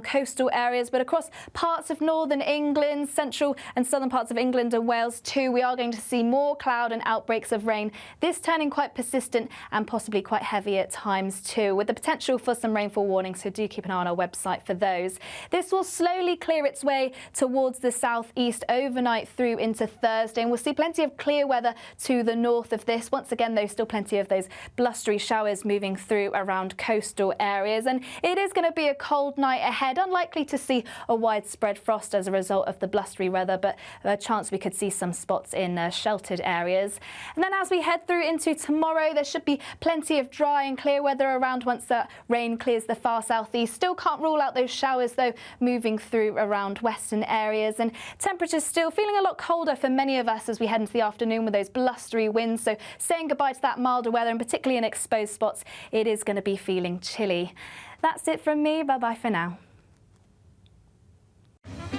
Coastal areas, but across parts of northern England, central and southern parts of England and Wales too, we are going to see more cloud and outbreaks of rain, this turning quite persistent and possibly quite heavy at times too, with the potential for some rainfall warnings, so do keep an eye on our website for those. This will slowly clear its way towards the southeast overnight through into Thursday, and we'll see plenty of clear weather to the north of this. Once again, though, still plenty of those blustery showers moving through around coastal areas, and it is going to be a cold night ahead. Unlikely to see a widespread frost as a result of the blustery weather, but a chance we could see some spots in sheltered areas. And then as we head through into tomorrow, there should be plenty of dry and clear weather around once that rain clears the far southeast. Still can't rule out those showers, though, moving through around western areas. And temperatures still feeling a lot colder for many of us as we head into the afternoon with those blustery winds. So saying goodbye to that milder weather, and particularly in exposed spots, it is going to be feeling chilly. That's it from me. Bye-bye for now.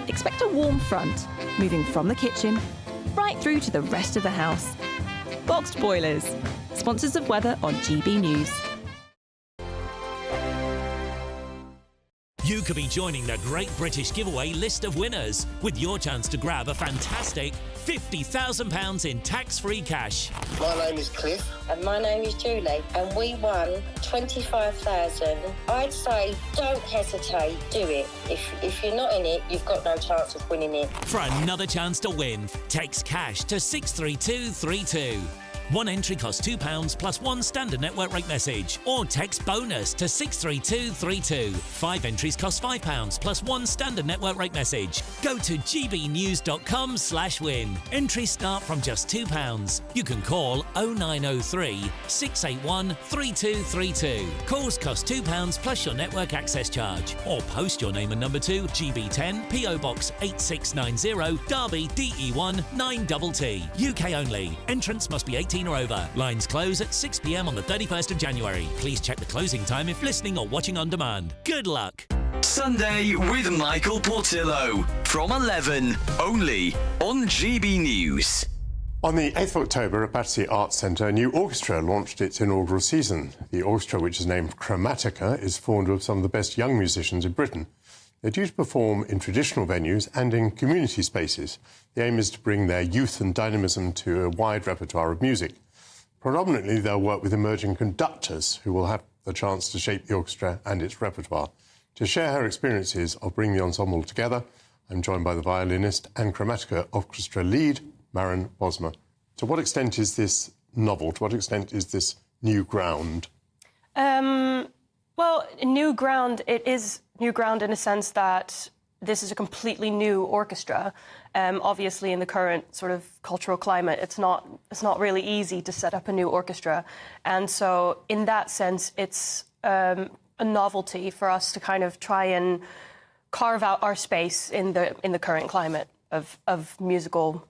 Expect a warm front, moving from the kitchen right through to the rest of the house. Boxed Boilers, sponsors of weather on GB News. You could be joining the Great British Giveaway list of winners with your chance to grab a fantastic £50,000 in tax-free cash. My name is Cliff. And my name is Julie, and we won 25,000. I'd say don't hesitate, do it. If you're not in it, you've got no chance of winning it. For another chance to win, text cash to 63232. One entry costs £2 plus one standard network rate message, or text bonus to 63232. 5 entries cost £5 plus one standard network rate message. Go to gbnews.com/win. Entries start from just £2. You can call 0903 681 3232. Calls cost £2 plus your network access charge, or post your name and number to GB10 PO Box 8690 Derby DE1 9TT. UK only. Entrance must be 18 or over. Lines close at 6 p.m. on the 31st of January. Please check the closing time if listening or watching on demand. Good luck. Sunday with Michael Portillo from 11, only on GB News. On the 8th of October at Battersea Arts Centre, a new orchestra launched its inaugural season. The orchestra, which is named Chromatica, is formed of some of the best young musicians in Britain. They're due to perform in traditional venues and in community spaces. The aim is to bring their youth and dynamism to a wide repertoire of music. Predominantly, they'll work with emerging conductors who will have the chance to shape the orchestra and its repertoire. To share her experiences of bringing the ensemble together, I'm joined by the violinist and Chromatica orchestra lead, Maren Bosma. To what extent is this novel? To what extent is this new ground? Well, new ground, it is new ground in a sense that this is a completely new orchestra. Obviously, in the current sort of cultural climate, it's not really easy to set up a new orchestra. And so in that sense, it's a novelty for us to kind of try and carve out our space in the current climate of musical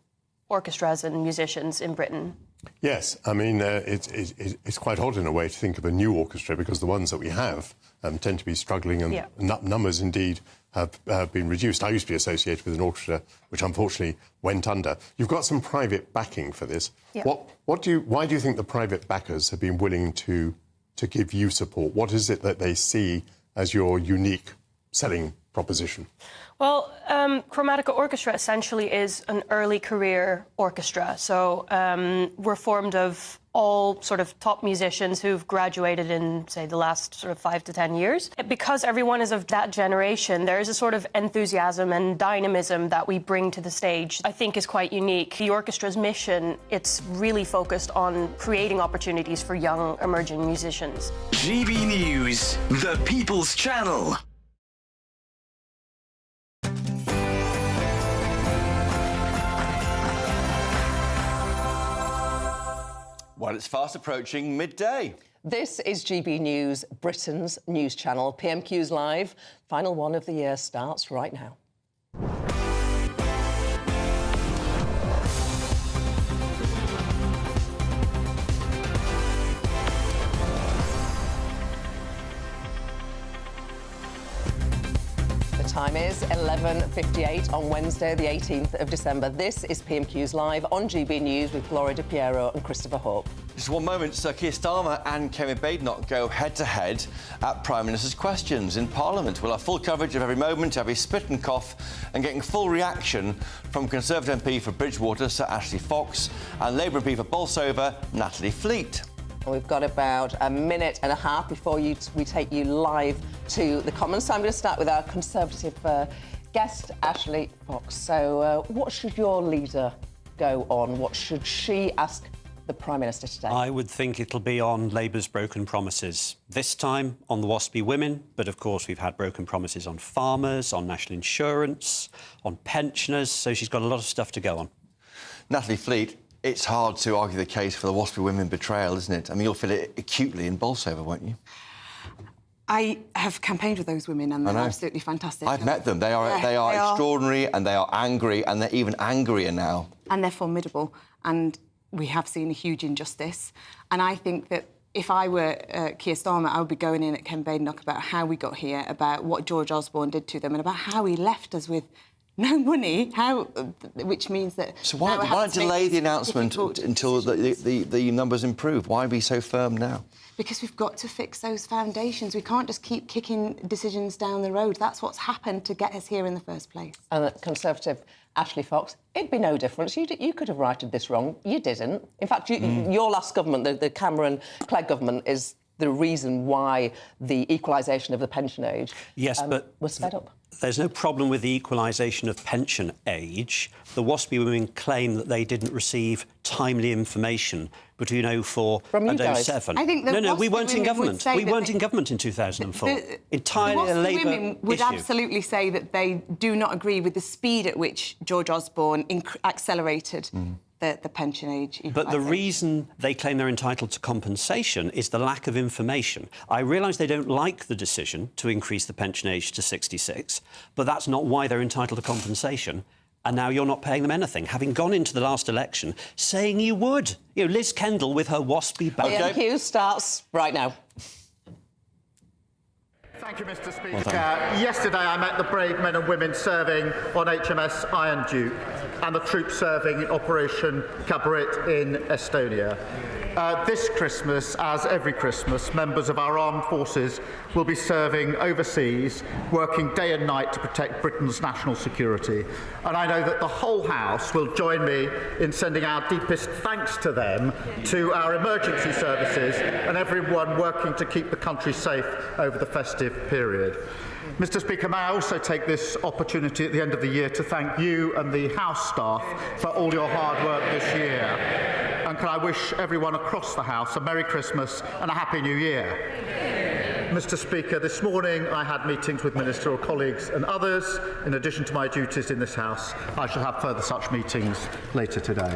orchestras and musicians in Britain. Yes, I mean, it's quite odd in a way to think of a new orchestra, because the ones that we have tend to be struggling, and numbers indeed have been reduced. I used to be associated with an orchestra which unfortunately went under. You've got some private backing for this. Yeah. Why do you think the private backers have been willing to give you support? What is it that they see as your unique selling proposition? Well, Chromatica Orchestra essentially is an early career orchestra. So we're formed of all sort of top musicians who've graduated in, say, the last sort of 5 to 10 years. Because everyone is of that generation, there is a sort of enthusiasm and dynamism that we bring to the stage, I think is quite unique. The orchestra's mission, it's really focused on creating opportunities for young emerging musicians. GB News, the People's Channel. Well, it's fast approaching midday. This is GB News, Britain's news channel. PMQs Live, final one of the year, starts right now. The Time is 11:58 on Wednesday, the 18th of December. This is PMQs Live on GB News with Gloria De Piero and Christopher Hope. Just one moment, Sir Keir Starmer and Kemi Badenoch go head-to-head at Prime Minister's questions in Parliament. We'll have full coverage of every moment, every spit and cough, and getting full reaction from Conservative MP for Bridgewater, Sir Ashley Fox, and Labour MP for Bolsover, Natalie Fleet. We've got about a minute and a half before we take you live to the Commons. So I'm going to start with our Conservative guest, Ashley Fox. So what should your leader go on? What should she ask the Prime Minister today? I would think it'll be on Labour's broken promises. This time on the WASPy women, but of course we've had broken promises on farmers, on national insurance, on pensioners, so she's got a lot of stuff to go on. Natalie Fleet, it's hard to argue the case for the WASPy women betrayal, isn't it? I mean, you'll feel it acutely in Bolsover, won't you? I have campaigned with those women and they're absolutely fantastic. I've met them. They are extraordinary and they are angry and they're even angrier now. And they're formidable. And we have seen a huge injustice. And I think that if I were Keir Starmer, I would be going in at Kemi Badenoch about how we got here, about what George Osborne did to them and about how he left us with no money, which means that... So why not delay the announcement until the numbers improve? Why be so firm now? Because we've got to fix those foundations. We can't just keep kicking decisions down the road. That's what's happened to get us here in the first place. And Conservative Ashley Fox, it'd be no difference. You could have righted this wrong. You didn't. In fact, your last government, the Cameron-Clegg government, is the reason why the equalisation of the pension age was sped up. There's no problem with the equalisation of pension age. The WASPy women claim that they didn't receive timely information between 2004 and 2007. I think no, we weren't in government. We weren't in government in 2004. Entirely a Labour women would issue. absolutely say that they do not agree with the speed at which George Osborne accelerated the pension age. But the reason they claim they're entitled to compensation is the lack of information. I realise they don't like the decision to increase the pension age to 66, but that's not why they're entitled to compensation. And now you're not paying them anything, having gone into the last election saying you would. You know, Liz Kendall with her WASPy back. PMQ starts right now. Thank you, Mr. Speaker. Yesterday I met the brave men and women serving on HMS Iron Duke and the troops serving in Operation Kabarit in Estonia. This Christmas, as every Christmas, members of our armed forces will be serving overseas, working day and night to protect Britain's national security. And I know that the whole House will join me in sending our deepest thanks to them, to our emergency services and everyone working to keep the country safe over the festive period. Mr. Speaker, may I also take this opportunity at the end of the year to thank you and the House staff for all your hard work this year. And can I wish everyone across the House a Merry Christmas and a Happy New Year. Mr. Speaker, this morning I had meetings with ministerial colleagues and others. In addition to my duties in this House, I shall have further such meetings later today.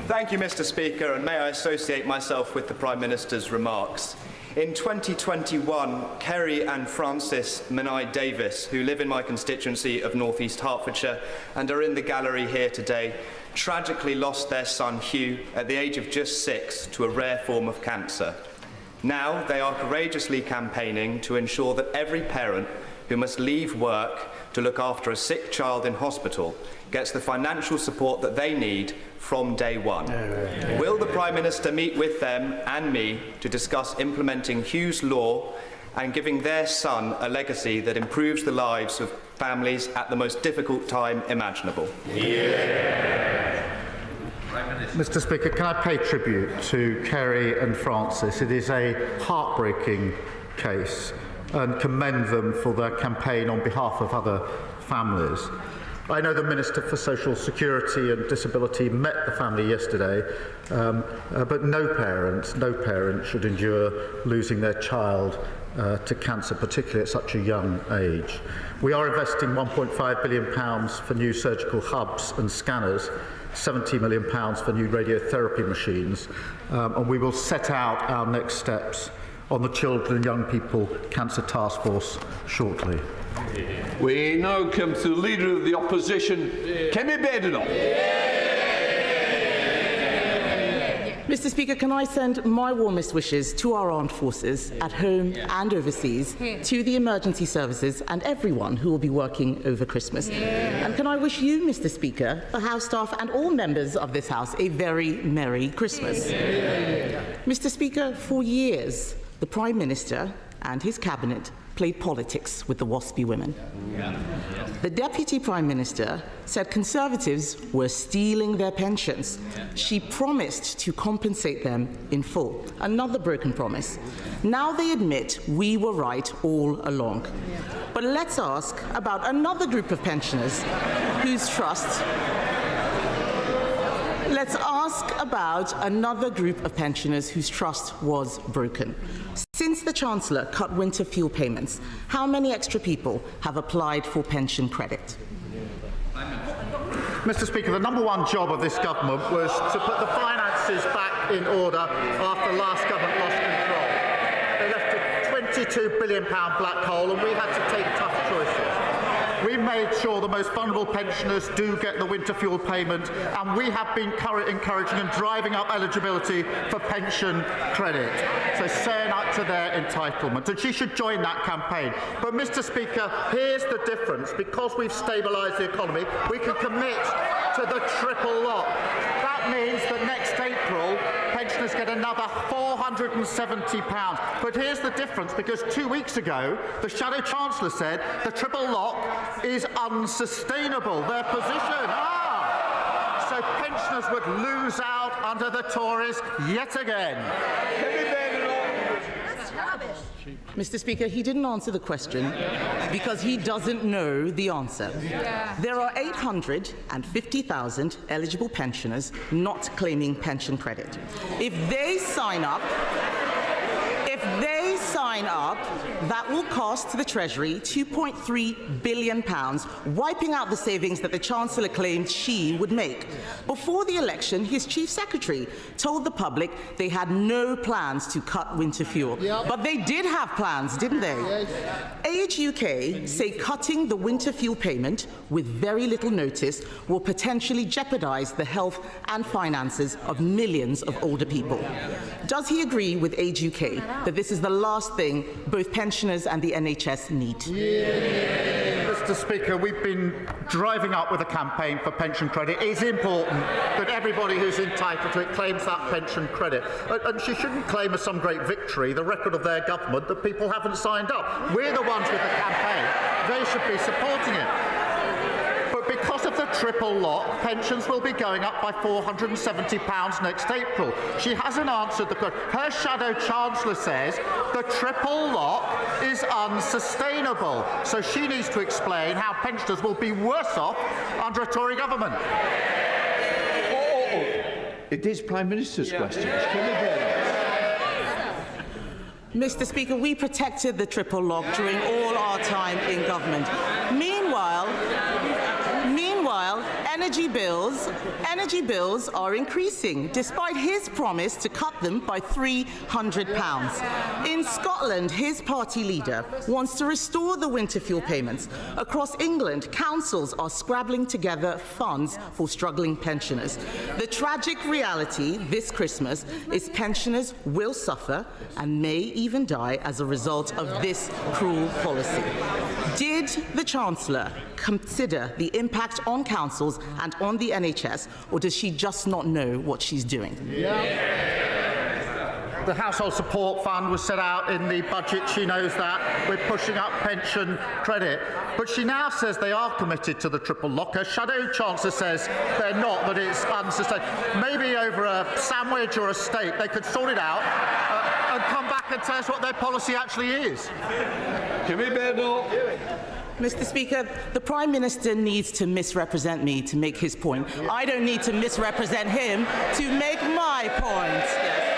Thank you, Mr. Speaker, and may I associate myself with the Prime Minister's remarks. In 2021, Kerry and Francis Menai-Davis, who live in my constituency of North East Hertfordshire and are in the gallery here today, tragically lost their son Hugh at the age of just 6 to a rare form of cancer. Now they are courageously campaigning to ensure that every parent who must leave work to look after a sick child in hospital gets the financial support that they need from day one. Will the Prime Minister meet with them and me to discuss implementing Hugh's law and giving their son a legacy that improves the lives of families at the most difficult time imaginable? Mr. Speaker, can I pay tribute to Kerry and Francis? It is a heartbreaking case and commend them for their campaign on behalf of other families. I know the Minister for Social Security and Disability met the family yesterday, but no parent should endure losing their child to cancer, particularly at such a young age. We are investing £1.5 billion for new surgical hubs and scanners, £70 million for new radiotherapy machines, and we will set out our next steps on the Children and Young People Cancer Task Force shortly. We now come to the Leader of the Opposition, Kemi Badenoch. Mr. Speaker, can I send my warmest wishes to our armed forces at home and overseas, to the emergency services and everyone who will be working over Christmas. And can I wish you, Mr. Speaker, the House staff and all members of this House a very Merry Christmas. Mr. Speaker, for years, the Prime Minister and his cabinet played politics with the WASPy women. The Deputy Prime Minister said Conservatives were stealing their pensions. She promised to compensate them in full. Another broken promise. Now they admit we were right all along. But let's ask about another group of pensioners whose trust... Let's ask about another group of pensioners whose trust was broken. Since the Chancellor cut winter fuel payments, how many extra people have applied for pension credit? Mr. Speaker, the number one job of this government was to put the finances back in order after the last government lost control. They left a £22 billion black hole and we had to take tough choices. We made sure the most vulnerable pensioners do get the winter fuel payment, and we have been encouraging and driving up eligibility for pension credit, so saying up to their entitlement. And she should join that campaign. But, Mr. Speaker, here's the difference. Because we've stabilised the economy, we can commit to the triple lock. That means that next April, pensioners get another £470. But here's the difference, because 2 weeks ago, the Shadow Chancellor said the triple lock is unsustainable. Their position, so pensioners would lose out under the Tories yet again. Mr. Speaker, he didn't answer the question because he doesn't know the answer. There are 850,000 eligible pensioners not claiming pension credit. If they sign up, that will cost the Treasury £2.3 billion, wiping out the savings that the Chancellor claimed she would make. Before the election, his Chief Secretary told the public they had no plans to cut winter fuel. But they did have plans, didn't they? Age UK say cutting the winter fuel payment with very little notice will potentially jeopardise the health and finances of millions of older people. Does he agree with Age UK that this is the last thing both pensioners and the NHS need? Mr. Speaker, we've been driving up with a campaign for pension credit. It's important that everybody who's entitled to it claims that pension credit. And she shouldn't claim as some great victory the record of their government that people haven't signed up. We're the ones with the campaign. They should be supporting it. But because of the triple lock, pensions will be going up by £470 next April. She hasn't answered the question. Her Shadow Chancellor says the triple lock is unsustainable. So she needs to explain how pensioners will be worse off under a Tory government. It is Prime Minister's questions. Mr. Speaker, we protected the triple lock during all our time in government. Meanwhile, energy bills are increasing, despite his promise to cut them by £300. In Scotland, his party leader wants to restore the winter fuel payments. Across England, councils are scrabbling together funds for struggling pensioners. The tragic reality this Christmas is pensioners will suffer and may even die as a result of this cruel policy. Did the Chancellor consider the impact on councils and on the NHS, or does she just not know what she's doing? The Household Support Fund was set out in the budget. She knows that. We're pushing up pension credit. But she now says they are committed to the triple lock. Her Shadow Chancellor says they're not, that it's unsustainable. Maybe over a sandwich or a steak they could sort it out and come back and tell us what their policy actually is. Mr. Speaker, the Prime Minister needs to misrepresent me to make his point. I don't need to misrepresent him to make my point. Yes.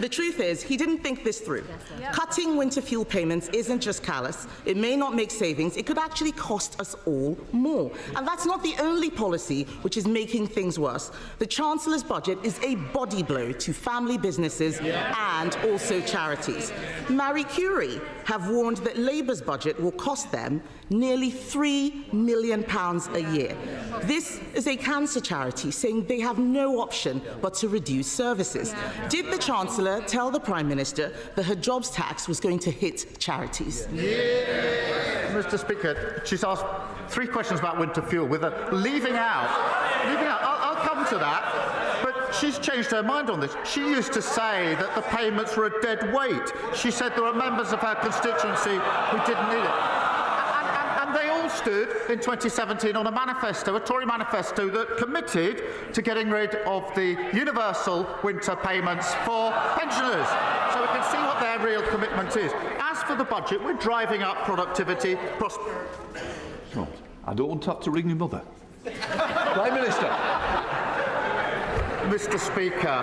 The truth is, he didn't think this through. Cutting winter fuel payments isn't just callous. It may not make savings. It could actually cost us all more. And that's not the only policy which is making things worse. The Chancellor's budget is a body blow to family businesses and also charities. Marie Curie have warned that Labour's budget will cost them nearly £3 million a year. This is a cancer charity saying they have no option but to reduce services. Did the Chancellor tell the Prime Minister that her jobs tax was going to hit charities? Mr. Speaker, she's asked 3 questions about winter fuel with her leaving out. I'll come to that. But she's changed her mind on this. She used to say that the payments were a dead weight. She said there were members of her constituency who didn't need it. And they all stood in 2017 on a manifesto, a Tory manifesto, that committed to getting rid of the universal winter payments for pensioners. So we can see what their real commitment is. As for the budget, we're driving up productivity. No, I don't want to have to ring your mother. Prime Minister. Mr. Speaker,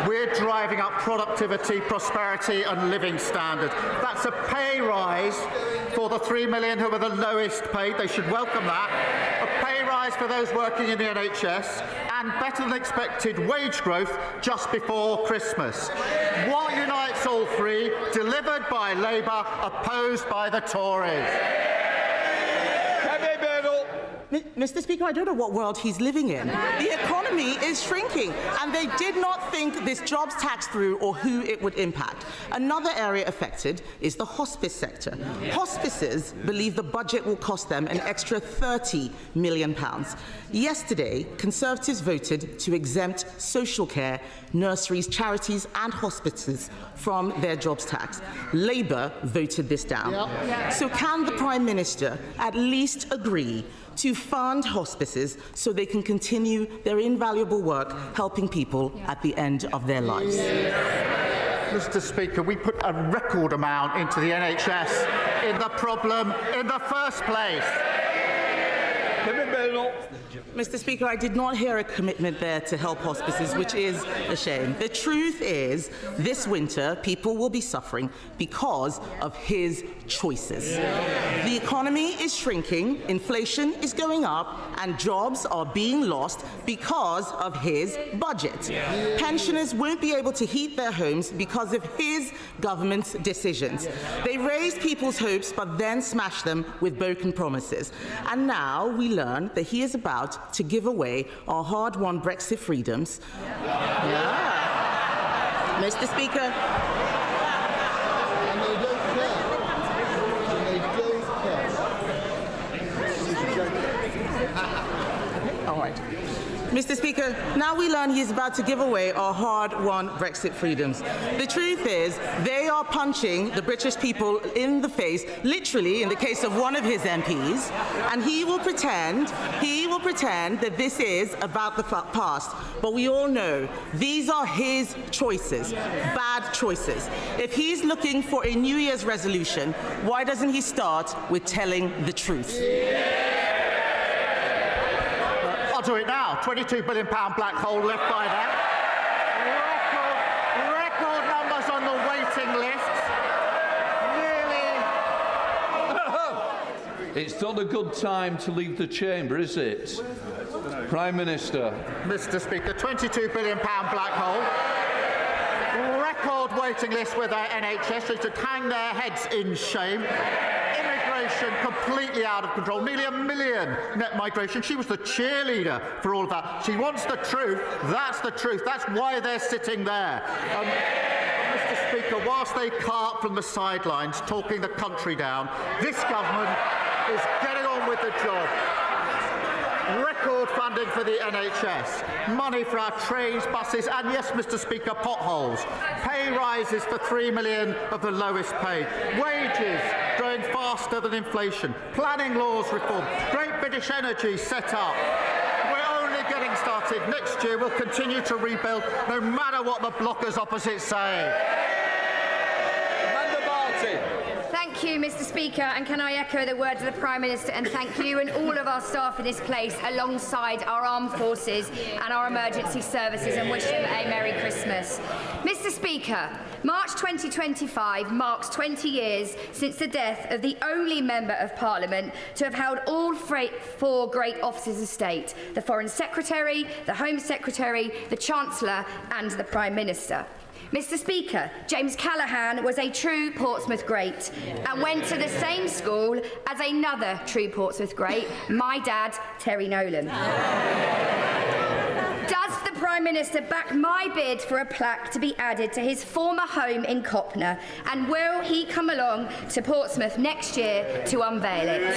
we're driving up productivity, prosperity and living standards. That's a pay rise for the 3 million who are the lowest paid. They should welcome that. A pay rise for those working in the NHS and better than expected wage growth just before Christmas. What unites all three? Delivered by Labour, opposed by the Tories. Mr. Speaker, I don't know what world he's living in. The economy is shrinking, and they did not think this jobs tax through or who it would impact. Another area affected is the hospice sector. Hospices believe the budget will cost them an extra £30 million. Yesterday, Conservatives voted to exempt social care, nurseries, charities and hospices from their jobs tax. Labour voted this down. So can the Prime Minister at least agree to fund hospices so they can continue their invaluable work helping people at the end of their lives? Mr. Speaker, we put a record amount into the NHS in the problem in the first place. Mr. Speaker, I did not hear a commitment there to help hospices, which is a shame. The truth is, this winter, people will be suffering because of his choices. The economy is shrinking, inflation is going up, and jobs are being lost because of his budget. Pensioners won't be able to heat their homes because of his government's decisions. They raised people's hopes but then smashed them with broken promises. And now we learn that he is about to give away our hard-won Brexit freedoms. Mr. Speaker. All right. Mr. Speaker, now we learn he is about to give away our hard-won Brexit freedoms. The truth is, they are punching the British people in the face, literally in the case of one of his MPs, and he will pretend that this is about the past. But we all know these are his choices, bad choices. If he's looking for a New Year's resolution, why doesn't he start with telling the truth? I'll do it now. £22 billion black hole left by them. Record numbers on the waiting lists. Nearly. It's not a good time to leave the chamber, is it? Prime Minister. Mr. Speaker, £22 billion black hole. Record waiting list with our NHS. They should hang their heads in shame. Immigration completely out of control. Nearly 1 million net migration. She was the cheerleader for all of that. She wants the truth. That's the truth. That's why they're sitting there. Mr. Speaker, whilst they cart from the sidelines, talking the country down, this government is getting on with the job. Record funding for the NHS, money for our trains, buses, and yes, Mr. Speaker, potholes. Pay rises for 3 million of the lowest paid. Wages growing faster than inflation. Planning laws reform. Great British Energy set up. We're only getting started. Next year we'll continue to rebuild, no matter what the blockers opposite say. Thank Thank you, Mr. Speaker, and can I echo the words of the Prime Minister and thank you and all of our staff in this place alongside our armed forces and our emergency services and wish them a Merry Christmas. Mr. Speaker, March 2025 marks 20 years since the death of the only Member of Parliament to have held all four great offices of state: the Foreign Secretary, the Home Secretary, the Chancellor and the Prime Minister. Mr. Speaker, James Callaghan was a true Portsmouth great and went to the same school as another true Portsmouth great, my dad, Terry Nolan. Does the Prime Minister back my bid for a plaque to be added to his former home in Copner, and will he come along to Portsmouth next year to unveil it?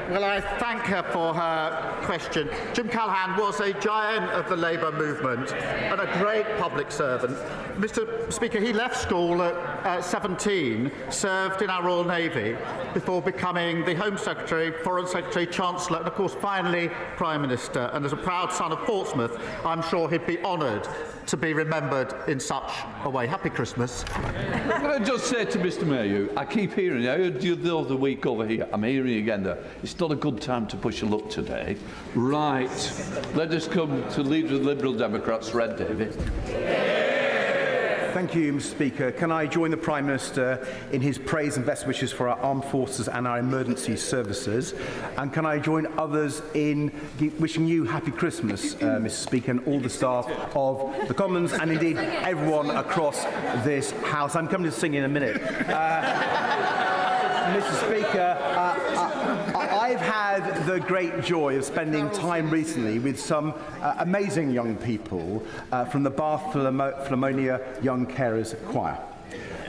Well, I thank her for her question. Jim Callaghan was a giant of the Labour movement and a great public servant. Mr. Speaker, he left school at 17, served in our Royal Navy before becoming the Home Secretary, Foreign Secretary, Chancellor and, of course, finally Prime Minister. And as a proud son of Portsmouth, I'm sure he'd be honoured to be remembered in such a way. Happy Christmas. I'm going to just say to Mr. Mayhew, I keep hearing, I heard you the other week over here, I'm hearing again that it's not a good time to push a luck today. Right, let us come to Leader of the Liberal Democrats, Red David. Thank you, Mr. Speaker. Can I join the Prime Minister in his praise and best wishes for our armed forces and our emergency services? And can I join others in wishing you happy Christmas, Mr. Speaker, and all the staff of the Commons and indeed everyone across this House? I'm coming to sing in a minute. Mr. Speaker, I've had the great joy of spending time recently with some amazing young people from the Bath Philharmonia Young Carers Choir.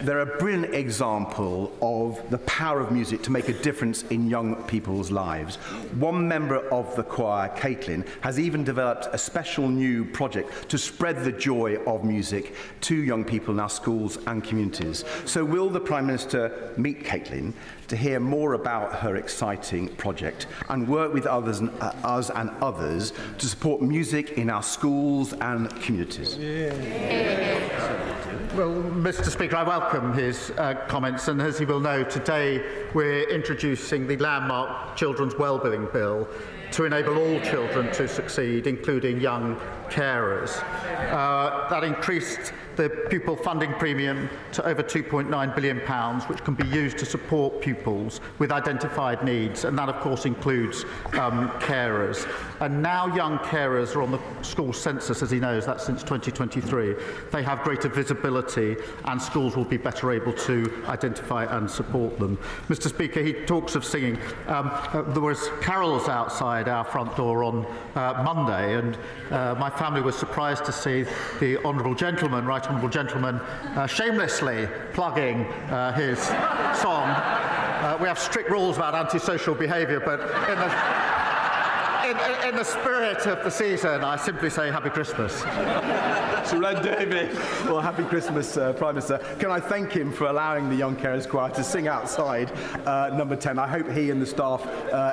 They're a brilliant example of the power of music to make a difference in young people's lives. One member of the choir, Caitlin, has even developed a special new project to spread the joy of music to young people in our schools and communities. So will the Prime Minister meet Caitlin to hear more about her exciting project and work with us and others to support music in our schools and communities? Well, Mr. Speaker, I welcome his comments, and as he will know, today we're introducing the landmark Children's Wellbeing Bill to enable all children to succeed, including young carers. That increased the pupil funding premium to over £2.9 billion, which can be used to support pupils with identified needs, and that of course includes carers. And now young carers are on the school census, as he knows, that's since 2023. They have greater visibility and schools will be better able to identify and support them. Mr. Speaker, he talks of singing. There was carols outside our front door on Monday, and my family was surprised to see the Honourable Gentleman, Right Honourable Gentleman, shamelessly plugging his song. We have strict rules about antisocial behaviour, but in the spirit of the season, I simply say Happy Christmas. Sir Red David. Well, happy Christmas, Prime Minister. Can I thank him for allowing the Young Carers Choir to sing outside number 10. I hope he and the staff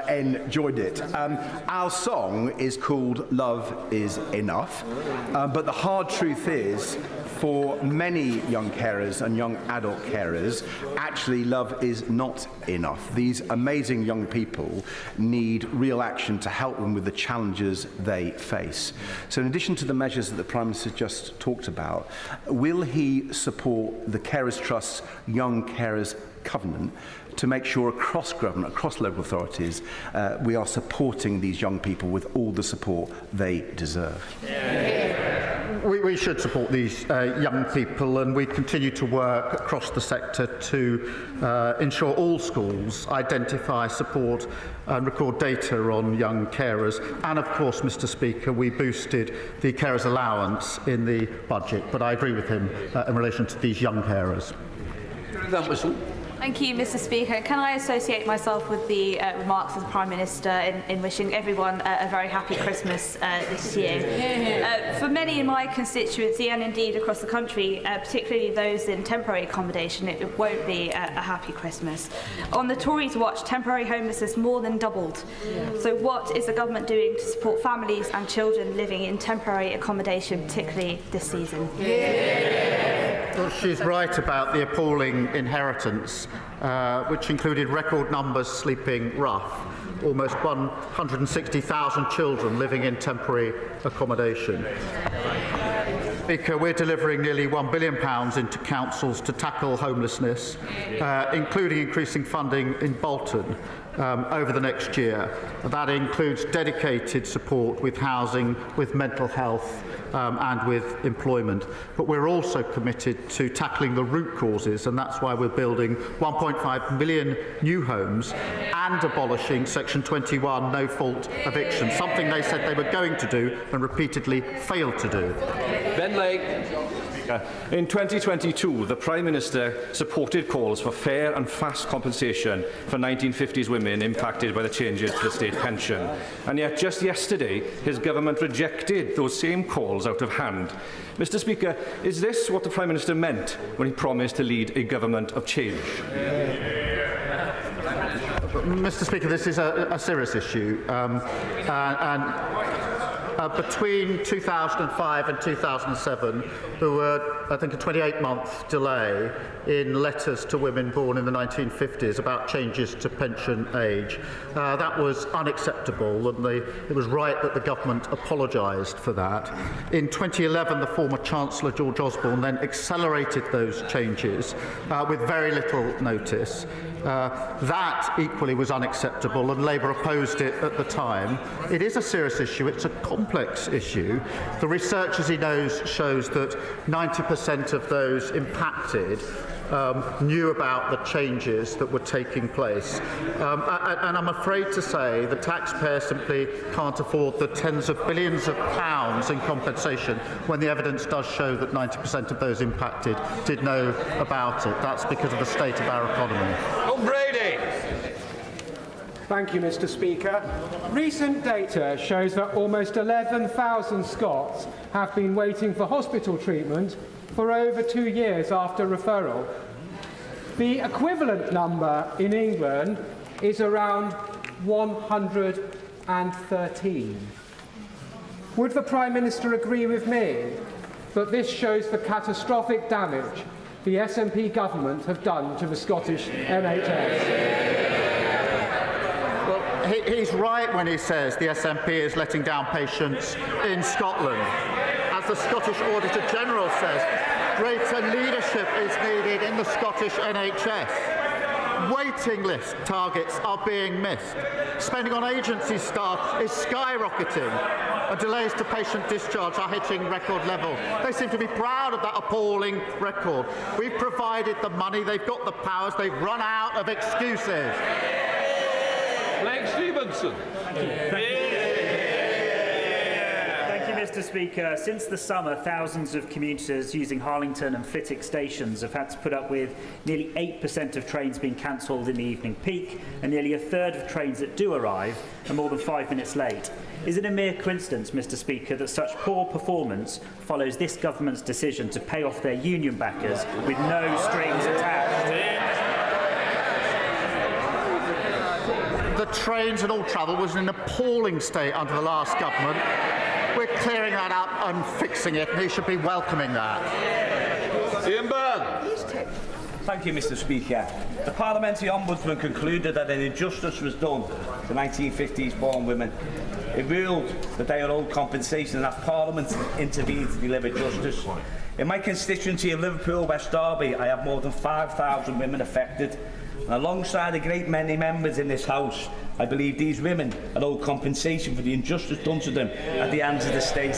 enjoyed it. Our song is called Love Is Enough, but the hard truth is, for many young carers and young adult carers, actually love is not enough. These amazing young people need real action to help them with the challenges they face. So in addition to the measures that the Prime Minister just talked about, will he support the Carers Trust's Young Carers Covenant to make sure across government, across local authorities, we are supporting these young people with all the support they deserve? We should support these young people, and we continue to work across the sector to ensure all schools identify, support and record data on young carers. And of course, Mr. Speaker, we boosted the carers allowance in the budget, but I agree with him in relation to these young carers. Thank you, Mr. Speaker. Can I associate myself with the remarks of the Prime Minister in wishing everyone a very happy Christmas this year? For many in my constituency and indeed across the country, particularly those in temporary accommodation, it won't be a happy Christmas. On the Tories' watch, temporary homelessness more than doubled. So what is the government doing to support families and children living in temporary accommodation, particularly this season? Well, she's right about the appalling inheritance, which included record numbers sleeping rough, almost 160,000 children living in temporary accommodation. Speaker, we're delivering nearly £1 billion into councils to tackle homelessness, including increasing funding in Bolton over the next year. That includes dedicated support with housing, with mental health and with employment. But we're also committed to tackling the root causes, and that's why we're building 1.5 million new homes and abolishing Section 21 no-fault eviction, something they said they were going to do and repeatedly failed to do. In 2022, the Prime Minister supported calls for fair and fast compensation for 1950s women impacted by the changes to the state pension. And yet, just yesterday, his government rejected those same calls out of hand. Mr. Speaker, is this what the Prime Minister meant when he promised to lead a government of change? Mr. Speaker, this is a serious issue. Between 2005 and 2007, there were, I think, a 28-month delay in letters to women born in the 1950s about changes to pension age. That was unacceptable, and it was right that the government apologised for that. In 2011, the former Chancellor, George Osborne, then accelerated those changes with very little notice. That equally was unacceptable, and Labour opposed it at the time. It is a serious issue. It's a complex issue. The research, as he knows, shows that 90% of those impacted knew about the changes that were taking place. And I'm afraid to say the taxpayer simply can't afford the tens of billions of pounds in compensation when the evidence does show that 90% of those impacted did know about it. That's because of the state of our economy. Brady. Thank you, Mr. Speaker. Recent data shows that almost 11,000 Scots have been waiting for hospital treatment for over 2 years after referral. The equivalent number in England is around 113. Would the Prime Minister agree with me that this shows the catastrophic damage the SNP government have done to the Scottish NHS? He's right when he says the SNP is letting down patients in Scotland. As the Scottish Auditor General says, greater leadership is needed in the Scottish NHS. Waiting list targets are being missed. Spending on agency staff is skyrocketing. And delays to patient discharge are hitting record levels. They seem to be proud of that appalling record. We've provided the money, they've got the powers, they've run out of excuses. Blake Stevenson. Thank you, Mr. Speaker. Since the summer, thousands of commuters using Harlington and Flitwick stations have had to put up with nearly 8% of trains being cancelled in the evening peak, and nearly a third of trains that do arrive are more than 5 minutes late. Is it a mere coincidence, Mr. Speaker, that such poor performance follows this government's decision to pay off their union backers with no strings attached? The trains and all travel was in an appalling state under the last government. We're clearing that up and fixing it, and he should be welcoming that. Ian Byrne. Thank you, Mr. Speaker. The Parliamentary Ombudsman concluded that an injustice was done to 1950s born women. It ruled that they are owed compensation, and that Parliament intervened to deliver justice. In my constituency of Liverpool, West Derby, I have more than 5,000 women affected. And alongside a great many members in this House, I believe these women are owed compensation for the injustice done to them at the hands of the state.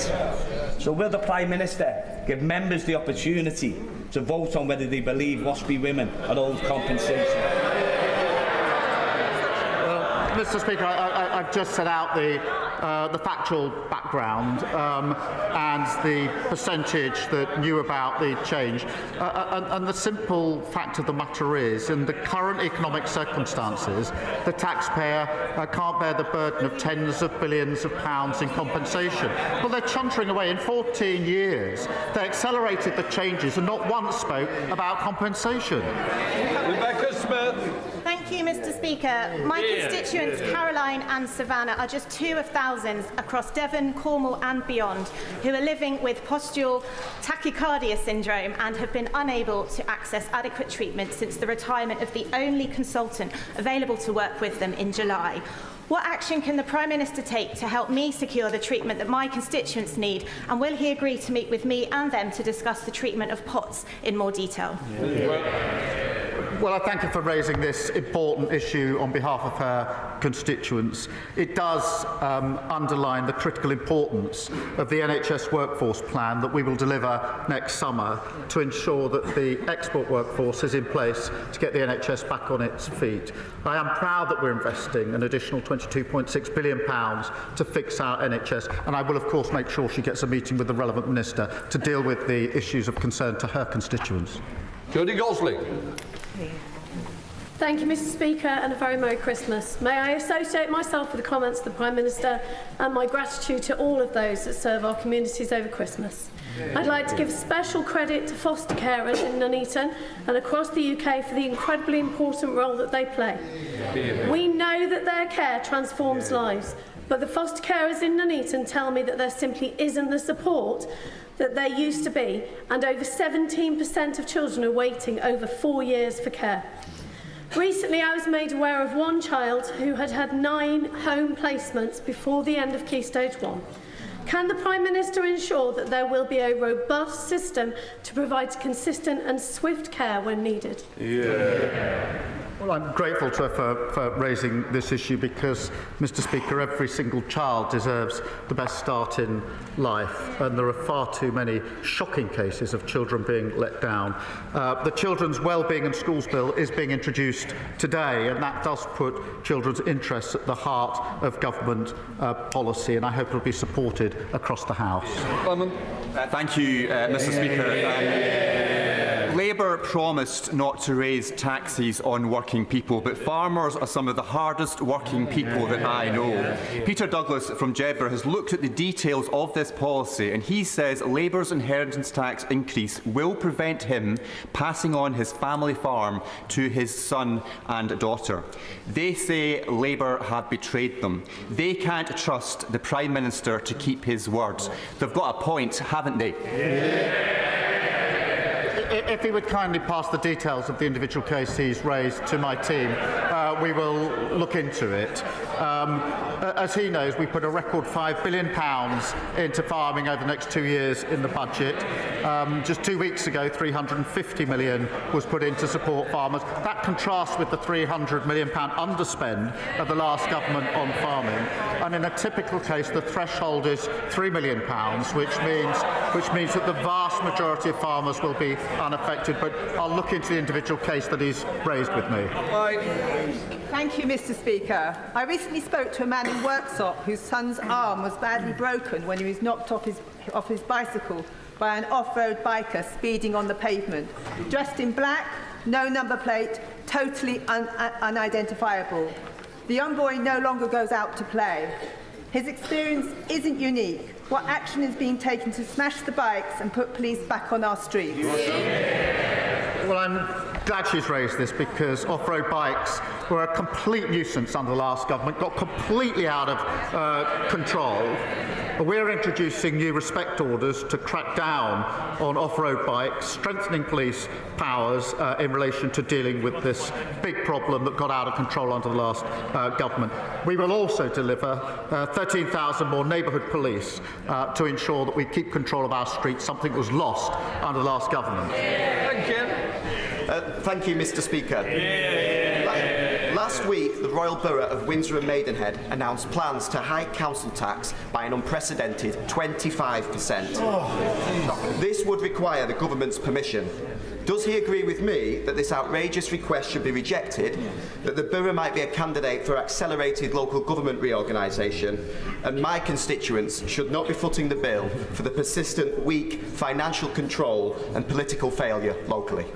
So will the Prime Minister give members the opportunity to vote on whether they believe WASPI women are owed compensation? Well, Mr. Speaker, I've just set out the factual background and the percentage that knew about the change. And the simple fact of the matter is, in the current economic circumstances, the taxpayer can't bear the burden of tens of billions of pounds in compensation. Well, they're chuntering away. In 14 years, they accelerated the changes and not once spoke about compensation. Rebecca Smith. Thank Thank you, Mr. Speaker. My constituents, Caroline and Savannah, are just two of thousands across Devon, Cornwall and beyond who are living with postural tachycardia syndrome and have been unable to access adequate treatment since the retirement of the only consultant available to work with them in July. What action can the Prime Minister take to help me secure the treatment that my constituents need, and will he agree to meet with me and them to discuss the treatment of POTS in more detail? Well, I thank her for raising this important issue on behalf of her constituents. It does underline the critical importance of the NHS workforce plan that we will deliver next summer to ensure that the export workforce is in place to get the NHS back on its feet. I am proud that we're investing an additional £22.6 billion to fix our NHS, and I will, of course, make sure she gets a meeting with the relevant minister to deal with the issues of concern to her constituents. Jodie Gosling. Thank you, Mr. Speaker, and a very Merry Christmas. May I associate myself with the comments of the Prime Minister and my gratitude to all of those that serve our communities over Christmas. I'd like to give special credit to foster carers in Nuneaton and across the UK for the incredibly important role that they play. We know that their care transforms lives, but the foster carers in Nuneaton tell me that there simply isn't the support that there used to be, and over 17% of children are waiting over 4 years for care. Recently, I was made aware of one child who had had 9 home placements before the end of Key Stage 1. Can the Prime Minister ensure that there will be a robust system to provide consistent and swift care when needed? Well, I'm grateful to her for raising this issue because, Mr. Speaker, every single child deserves the best start in life, and there are far too many shocking cases of children being let down. The Children's Wellbeing and Schools Bill is being introduced today, and that does put children's interests at the heart of government policy, and I hope it will be supported across the House. Thank you, Mr. Speaker. Labour promised not to raise taxes on working people, but farmers are some of the hardest working people that I know. Peter Douglas from Jedburgh has looked at the details of this policy, and he says Labour's inheritance tax increase will prevent him passing on his family farm to his son and daughter. They say Labour have betrayed them. They can't trust the Prime Minister to keep his words. They've got a point, haven't they? If he would kindly pass the details of the individual case he's raised to my team, we will look into it. As he knows, we put a record £5 billion into farming over the next 2 years in the budget. Just 2 weeks ago, £350 million was put in to support farmers. That contrasts with the £300 million underspend of the last government on farming. And in a typical case, the threshold is £3 million, which means that the vast majority of farmers will be unaffected. But I'll look into the individual case that he's raised with me. Thank you, Mr. Speaker. I recently spoke to a man in Worksop whose son's arm was badly broken when he was knocked off his bicycle by an off-road biker speeding on the pavement. Dressed in black, no number plate, totally unidentifiable. The young boy no longer goes out to play. His experience isn't unique. What action is being taken to smash the bikes and put police back on our streets? Well, I'm glad she's raised this because off-road bikes were a complete nuisance under the last government, got completely out of control. We're introducing new respect orders to crack down on off-road bikes, strengthening police powers in relation to dealing with this big problem that got out of control under the last government. We will also deliver 13,000 more neighbourhood police to ensure that we keep control of our streets, something that was lost under the last government. Thank you, Mr. Speaker. Last week, the Royal Borough of Windsor and Maidenhead announced plans to hike council tax by an unprecedented 25%. This would require the government's permission. Does he agree with me that this outrageous request should be rejected, that the borough might be a candidate for accelerated local government reorganisation, and my constituents should not be footing the bill for the persistent weak financial control and political failure locally?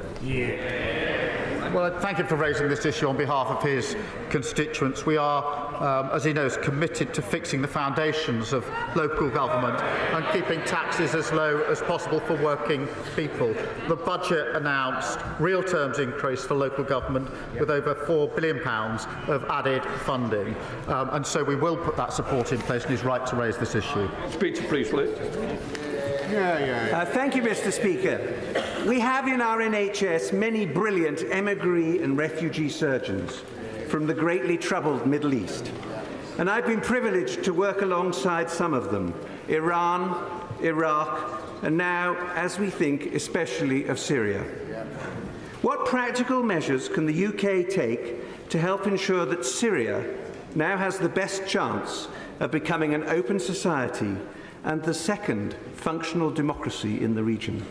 Well, thank him for raising this issue on behalf of his constituents. We are, as he knows, committed to fixing the foundations of local government and keeping taxes as low as possible for working people. The budget announced real terms increase for local government with over £4 billion of added funding. And so we will put that support in place, and he's right to raise this issue. Speaker Priestley. Thank you, Mr. Speaker. We have in our NHS many brilliant emigre and refugee surgeons from the greatly troubled Middle East. And I've been privileged to work alongside some of them, Iran, Iraq, and now, as we think, especially of Syria. What practical measures can the UK take to help ensure that Syria now has the best chance of becoming an open society and the second functional democracy in the region?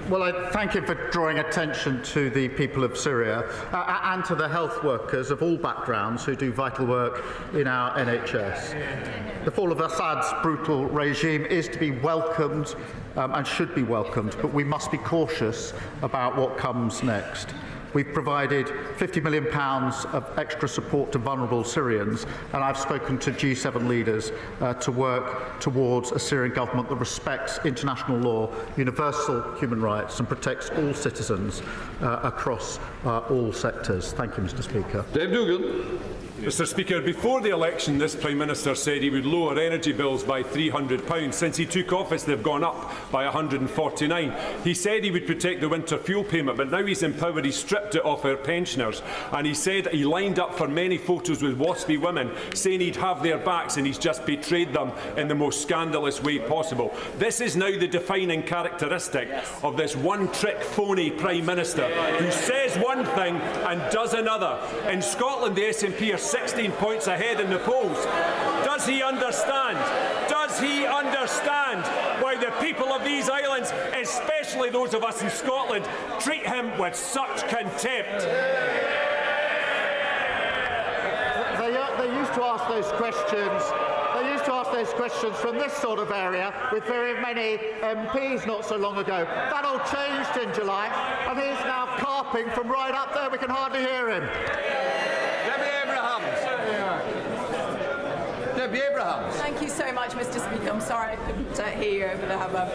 Well, I thank him for drawing attention to the people of Syria and to the health workers of all backgrounds who do vital work in our NHS. The fall of Assad's brutal regime is to be welcomed and should be welcomed, but we must be cautious about what comes next. We've provided £50 million of extra support to vulnerable Syrians, and I've spoken to G7 leaders to work towards a Syrian government that respects international law, universal human rights, and protects all citizens across all sectors. Thank you, Mr. Speaker. Dave Dugan. Mr. Speaker, before the election, this Prime Minister said he would lower energy bills by £300. Since he took office, they've gone up by £149. He said he would protect the winter fuel payment, but now he's in power, he stripped it off our pensioners. And he said he lined up for many photos with waspy women, saying he'd have their backs, and he's just betrayed them in the most scandalous way possible. This is now the defining characteristic of this one-trick phony Prime Minister who says one thing and does another. In Scotland, the SNP are 16 points ahead in the polls. Does he understand? Does he understand why the people of these islands, especially those of us in Scotland, treat him with such contempt? They used to ask those questions. They used to ask those questions from this sort of area with very many MPs not so long ago. That all changed in July, and he's now carping from right up there. We can hardly hear him. Debbie Abrahams. Thank you so much, Mr. Speaker. I'm sorry I couldn't hear you over the hubbub.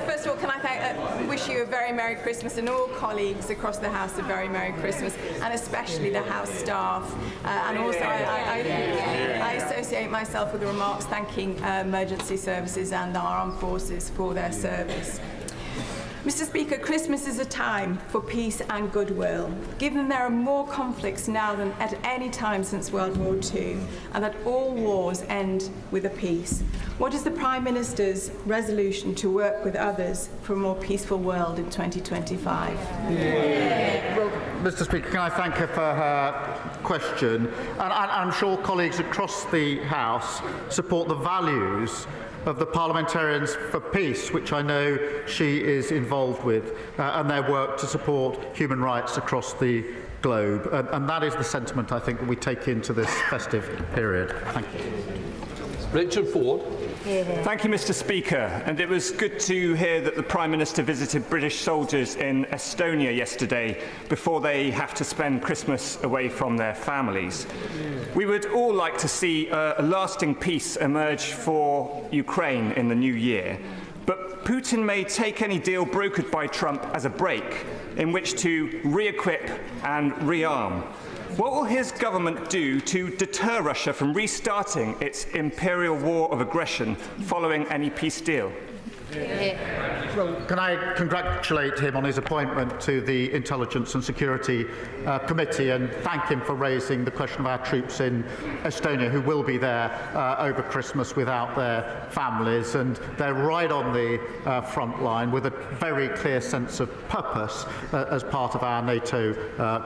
First of all, can I wish you a very Merry Christmas, and all colleagues across the House a very Merry Christmas, and especially the House staff. And also, I associate myself with the remarks thanking emergency services and our armed forces for their service. Mr. Speaker, Christmas is a time for peace and goodwill. Given there are more conflicts now than at any time since World War II, and that all wars end with a peace, what is the Prime Minister's resolution to work with others for a more peaceful world in 2025? Well, Mr. Speaker, can I thank her for her question? And I'm sure colleagues across the House support the values of the Parliamentarians for Peace, which I know she is involved with, and their work to support human rights across the globe. And that is the sentiment, I think, that we take into this festive period. Thank you. Richard Ford. Thank you, Mr. Speaker. And it was good to hear that the Prime Minister visited British soldiers in Estonia yesterday before they have to spend Christmas away from their families. We would all like to see a lasting peace emerge for Ukraine in the new year. But Putin may take any deal brokered by Trump as a break in which to re-equip and rearm. What will his government do to deter Russia from restarting its imperial war of aggression following any peace deal? Well, can I congratulate him on his appointment to the Intelligence and Security Committee and thank him for raising the question of our troops in Estonia who will be there over Christmas without their families, and they're right on the front line with a very clear sense of purpose as part of our NATO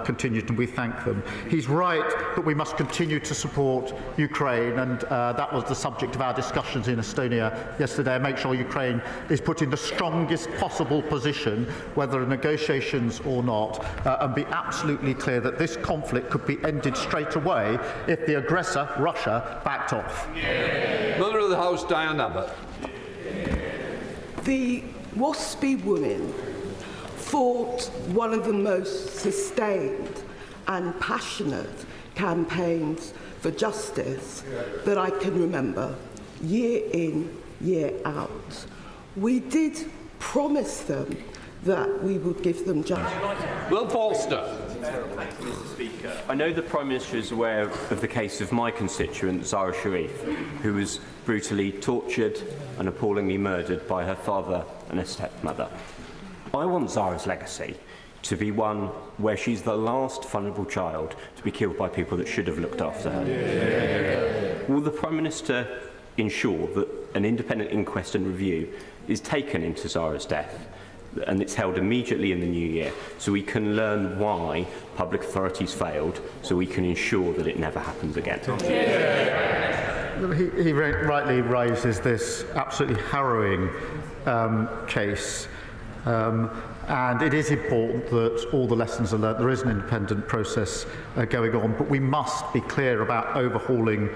contingent, and we thank them. He's right that we must continue to support Ukraine, and that was the subject of our discussions in Estonia yesterday. Make sure Ukraine is put in the strongest possible position, whether negotiations or not, and be absolutely clear that this conflict could be ended straight away if the aggressor, Russia, backed off. Mother of the House, Diane Abbott. The waspy women fought one of the most sustained and passionate campaigns for justice that I can remember, year in, year out. We did promise them that we would give them justice. Will Forster. Mr. Speaker, I know the Prime Minister is aware of the case of my constituent, Zara Sharif, who was brutally tortured and appallingly murdered by her father and her stepmother. I want Zara's legacy to be one where she's the last vulnerable child to be killed by people that should have looked after her. Yeah. Will the Prime Minister ensure that an independent inquest and review is taken into Zara's death, and it's held immediately in the new year, so we can learn why public authorities failed, so we can ensure that it never happens again? He rightly raises this absolutely harrowing case. And it is important that all the lessons are learnt. There is an independent process going on, but we must be clear about overhauling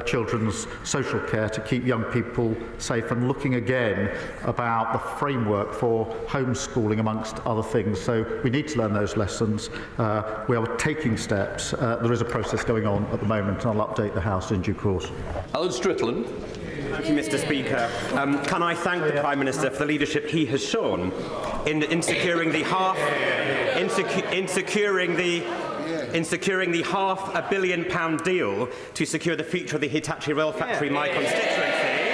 children's social care to keep young people safe and looking again about the framework for homeschooling, amongst other things. So we need to learn those lessons. We are taking steps. There is a process going on at the moment, and I'll update the House in due course. Alan Strickland. Thank you, Mr. Speaker. Can I thank the Prime Minister for the leadership he has shown in securing the £500 million deal to secure the future of the Hitachi rail factory in my constituency,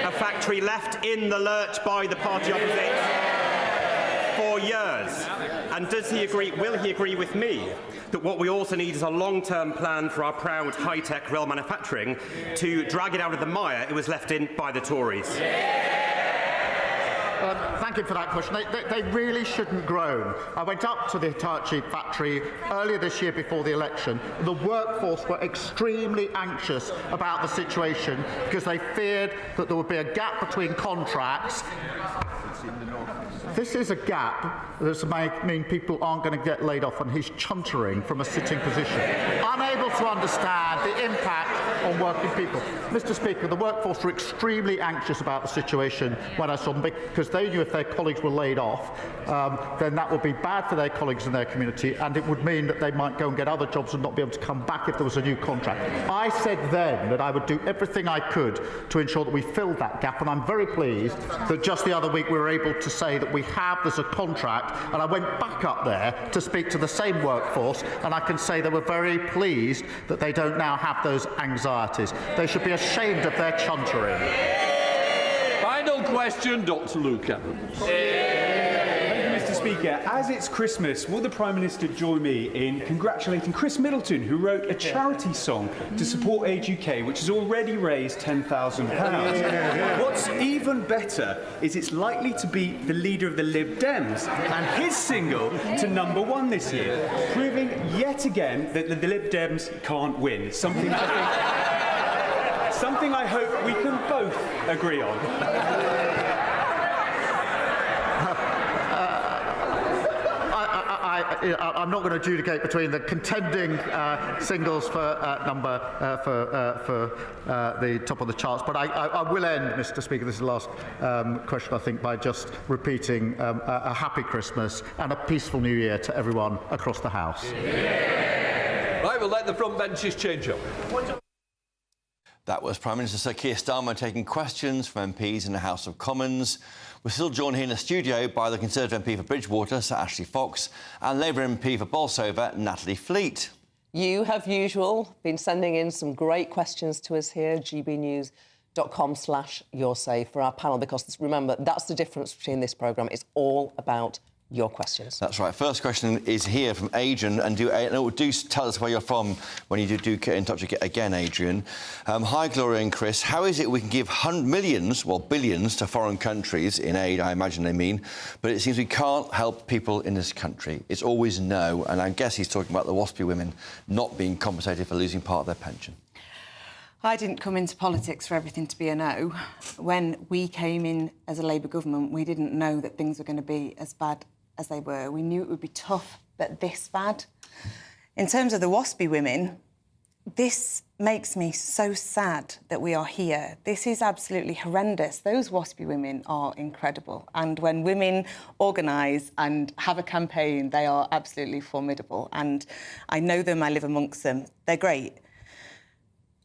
a factory left in the lurch by the party opposite for years. And does he agree? Will he agree with me that what we also need is a long-term plan for our proud high-tech rail manufacturing to drag it out of the mire it was left in by the Tories? Thank you for that question. They really shouldn't groan. I went up to the Hitachi factory earlier this year before the election. The workforce were extremely anxious about the situation because they feared that there would be a gap between contracts. This is a gap that might mean people aren't going to get laid off, and he's chuntering from a sitting position, unable to understand the impact on working people. Mr. Speaker, the workforce were extremely anxious about the situation when I saw them, because they knew if their colleagues were laid off, then that would be bad for their colleagues in their community, and it would mean that they might go and get other jobs and not be able to come back if there was a new contract. I said then that I would do everything I could to ensure that we filled that gap, and I'm very pleased that just the other week we were able to say that there's a contract, and I went back up there to speak to the same workforce, and I can say they were very pleased that they don't now have those anxieties. They should be ashamed of their chuntering. Final question, Dr. Luke Evans. Mr. Speaker, as it's Christmas, will the Prime Minister join me in congratulating Chris Middleton, who wrote a charity song to support Age UK, which has already raised £10,000. What's even better is it's likely to beat the leader of the Lib Dems and his single to #1 this year, proving yet again that the Lib Dems can't win. Something I hope we can both agree on. I'm not going to adjudicate between the contending singles for the top of the charts, but I will end, Mr. Speaker, this is the last question, I think, by just repeating a happy Christmas and a peaceful New Year to everyone across the House. Right, we'll let the front benches change up. That was Prime Minister Sir Keir Starmer taking questions from MPs in the House of Commons. We're still joined here in the studio by the Conservative MP for Bridgwater, Sir Ashley Fox, and Labour MP for Bolsover, Natalie Fleet. You have usual been sending in some great questions to us here, gbnews.com/yoursafe for our panel, because remember, that's the difference between this programme. It's all about your questions. That's right. First question is here from Adrian, and do tell us where you're from when you do get in touch again, Adrian. Hi, Gloria and Chris. How is it we can give millions, well, billions, to foreign countries in aid, I imagine they mean, but it seems we can't help people in this country? It's always no, and I guess he's talking about the WASPy women not being compensated for losing part of their pension. I didn't come into politics for everything to be a no. When we came in as a Labour government, we didn't know that things were going to be as bad as they were. We knew it would be tough, but this bad. In terms of the WASPy women, this makes me so sad that we are here. This is absolutely horrendous. Those WASPy women are incredible. And when women organise and have a campaign, they are absolutely formidable. And I know them, I live amongst them. They're great.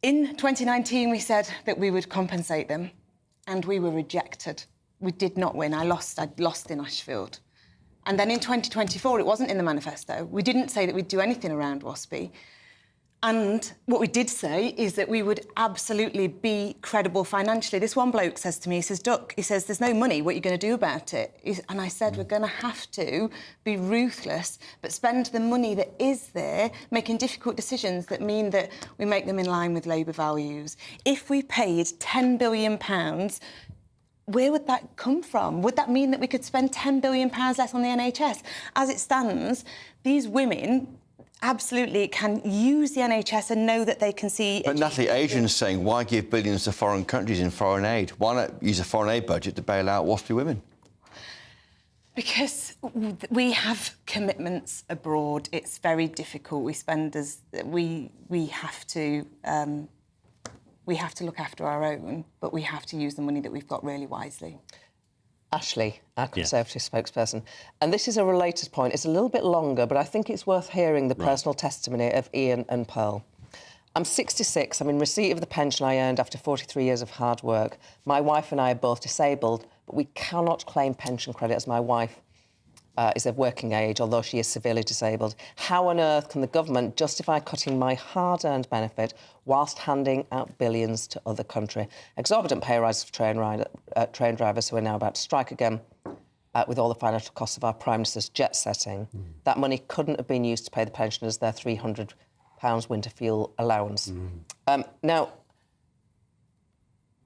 In 2019, we said that we would compensate them, and we were rejected. We did not win. I'd lost in Ashfield. And then in 2024, it wasn't in the manifesto. We didn't say that we'd do anything around WASPy. And what we did say is that we would absolutely be credible financially. This one bloke says to me, he says, Duck, he says, there's no money, what are you going to do about it? And I said, we're going to have to be ruthless, but spend the money that is there, making difficult decisions that mean that we make them in line with Labour values. If we paid £10 billion, where would that come from? Would that mean that we could spend £10 billion less on the NHS? As it stands, these women absolutely can use the NHS and know that they can see... But Natalie, Adrian's saying, why give billions to foreign countries in foreign aid? Why not use a foreign aid budget to bail out WASPy women? Because we have commitments abroad. It's very difficult. We spend as... We have to look after our own, but we have to use the money that we've got really wisely. Ashley, our Conservative spokesperson. And this is a related point. It's a little bit longer, but I think it's worth hearing the personal testimony of Ian and Pearl. I'm 66. I'm in receipt of the pension I earned after 43 years of hard work. My wife and I are both disabled, but we cannot claim pension credit as my wife is of working age, although she is severely disabled. How on earth can the government justify cutting my hard-earned benefit whilst handing out billions to other countries? Exorbitant pay rises for train drivers who are now about to strike again with all the financial costs of our Prime Minister's jet setting. That money couldn't have been used to pay the pensioners their £300 winter fuel allowance. Now,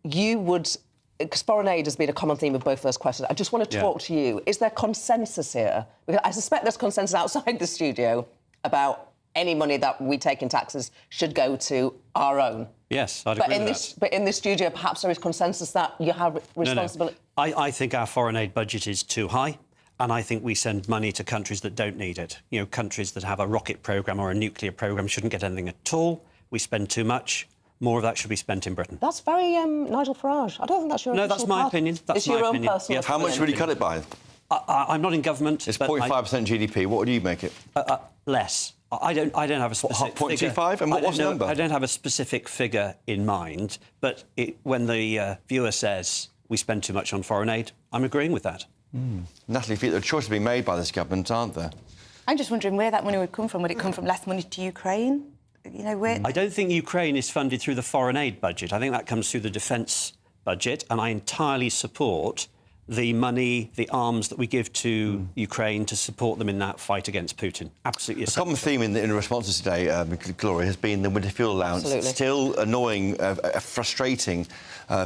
you would... Because foreign aid has been a common theme of both those questions. I just want to talk to you. Is there consensus here? Because I suspect there's consensus outside the studio about any money that we take in taxes should go to our own. Yes, I'd agree with that. But in this studio, perhaps there is consensus that you have responsibility... No. I think our foreign aid budget is too high, and I think we send money to countries that don't need it. You know, countries that have a rocket programme or a nuclear programme shouldn't get anything at all. We spend too much. More of that should be spent in Britain. That's very Nigel Farage. I don't think that's your No, that's my opinion. That's my opinion. Yes. How much would you cut it by? I'm not in government. It's 0.5% GDP. What would you make it? Less. I don't have a specific figure. 0.25? And what's the number? I don't have a specific figure in mind, but when the viewer says we spend too much on foreign aid, I'm agreeing with that. Natalie, there are choices to be made by this government, aren't there? I'm just wondering where that money would come from. Would it come from less money to Ukraine? You know, where... I don't think Ukraine is funded through the foreign aid budget. I think that comes through the defence budget, and I entirely support the money, the arms that we give to Ukraine to support them in that fight against Putin. Absolutely essential. A common theme in the responses today, Gloria, has been the winter fuel allowance. Absolutely. Still annoying, frustrating